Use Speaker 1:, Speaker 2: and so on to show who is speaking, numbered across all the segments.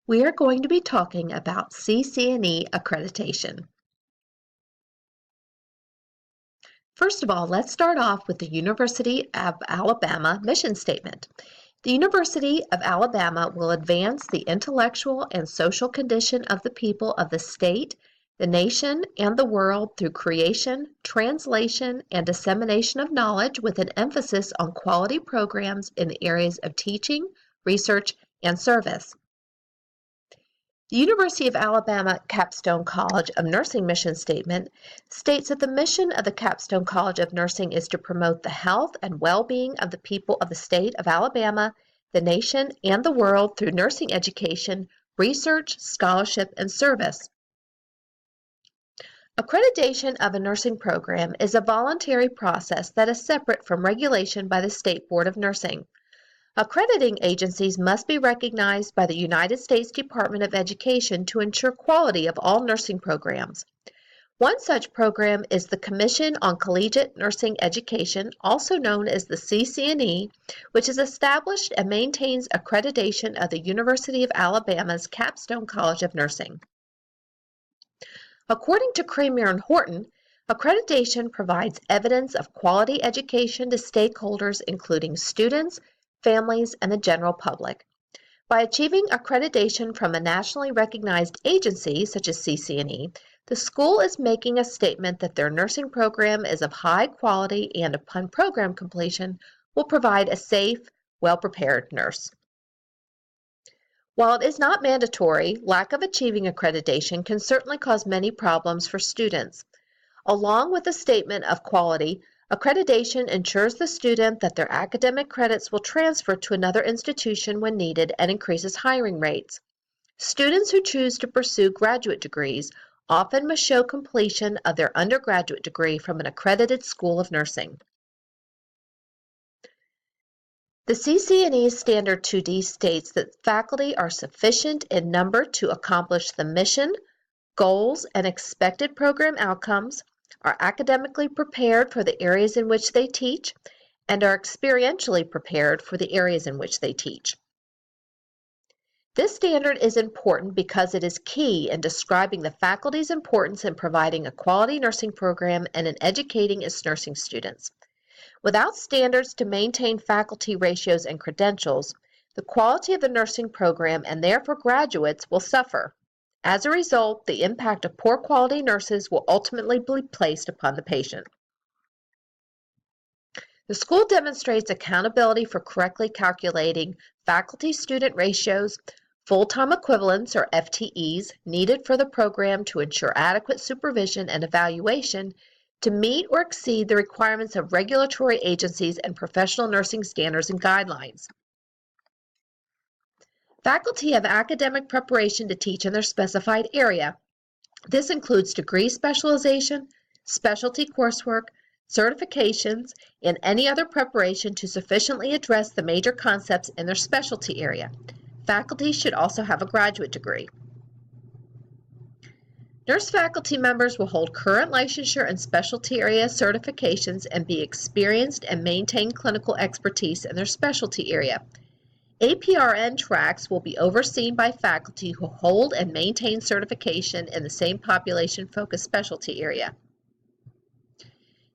Speaker 1: We are going to be talking about Ccne accreditation. First of all, let's start off with the University of Alabama mission statement. The University of Alabama will advance the intellectual and social condition of the people of the state, the nation, and the world through creation, translation, and dissemination of knowledge with an emphasis on quality programs in the areas of teaching, research, and service. The University of Alabama Capstone College of Nursing mission statement states that the mission of the Capstone College of Nursing is to promote the health and well-being of the people of the state of Alabama, the nation, and the world through nursing education, research, scholarship, and service. Accreditation of a nursing program is a voluntary process that is separate from regulation by the State Board of Nursing. Accrediting agencies must be recognized by the United States Department of Education to ensure quality of all nursing programs. One such program is the Commission on Collegiate Nursing Education, also known as the Ccne, which is established and maintains accreditation of the University of Alabama's Capstone College of Nursing. According to Kramer and Horton, accreditation provides evidence of quality education to stakeholders including students, families, and the general public. By achieving accreditation from a nationally recognized agency, such as Ccne, the school is making a statement that their nursing program is of high quality and, upon program completion, will provide a safe, well-prepared nurse. While it is not mandatory, lack of achieving accreditation can certainly cause many problems for students. Along with a statement of quality, accreditation ensures the student that their academic credits will transfer to another institution when needed and increases hiring rates. Students who choose to pursue graduate degrees often must show completion of their undergraduate degree from an accredited school of nursing. The Ccne Standard 2D states that faculty are sufficient in number to accomplish the mission, goals, and expected program outcomes, are academically prepared for the areas in which they teach, and are experientially prepared for the areas in which they teach. This standard is important because it is key in describing the faculty's importance in providing a quality nursing program and in educating its nursing students. Without standards to maintain faculty ratios and credentials, the quality of the nursing program and therefore graduates will suffer. As a result, the impact of poor quality nurses will ultimately be placed upon the patient. The school demonstrates accountability for correctly calculating faculty-student ratios, full-time equivalents or FTEs needed for the program to ensure adequate supervision and evaluation to meet or exceed the requirements of regulatory agencies and professional nursing standards and guidelines. Faculty have academic preparation to teach in their specified area. This includes degree specialization, specialty coursework, certifications, and any other preparation to sufficiently address the major concepts in their specialty area. Faculty should also have a graduate degree. Nurse faculty members will hold current licensure and specialty area certifications and be experienced and maintain clinical expertise in their specialty area. APRN tracks will be overseen by faculty who hold and maintain certification in the same population-focused specialty area.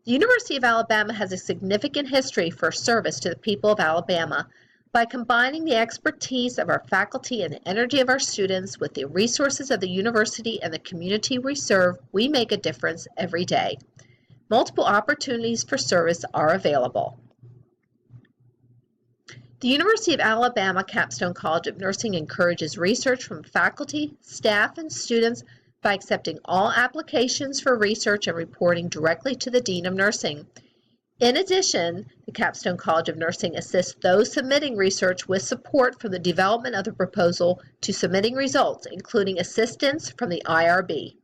Speaker 1: The University of Alabama has a significant history for service to the people of Alabama. By combining the expertise of our faculty and the energy of our students with the resources of the university and the community we serve, we make a difference every day. Multiple opportunities for service are available. The University of Alabama Capstone College of Nursing encourages research from faculty, staff, and students by accepting all applications for research and reporting directly to the Dean of Nursing. In addition, the Capstone College of Nursing assists those submitting research with support from the development of the proposal to submitting results, including assistance from the IRB.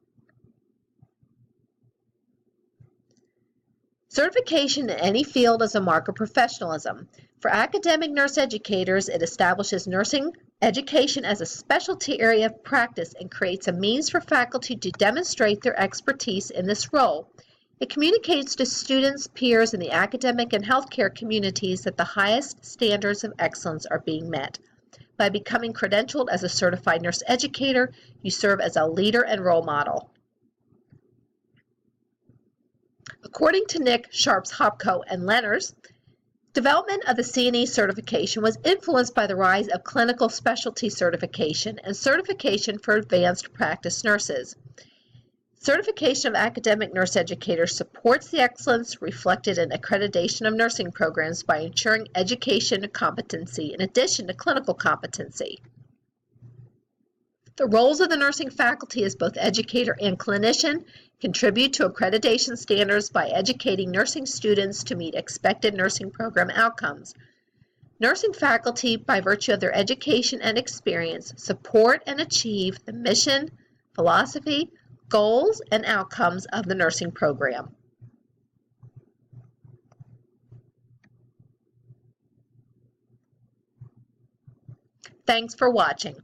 Speaker 1: Certification in any field is a mark of professionalism. For academic nurse educators, it establishes nursing education as a specialty area of practice and creates a means for faculty to demonstrate their expertise in this role. It communicates to students, peers, and the academic and healthcare communities that the highest standards of excellence are being met. By becoming credentialed as a certified nurse educator, you serve as a leader and role model. According to Nick Sharps-Hopko and Lenners, development of the Ccne certification was influenced by the rise of clinical specialty certification and certification for advanced practice nurses. Certification of academic nurse educators supports the excellence reflected in accreditation of nursing programs by ensuring education competency in addition to clinical competency. The roles of the nursing faculty as both educator and clinician contribute to accreditation standards by educating nursing students to meet expected nursing program outcomes. Nursing faculty, by virtue of their education and experience, support and achieve the mission, philosophy, goals, and outcomes of the nursing program. Thanks for watching.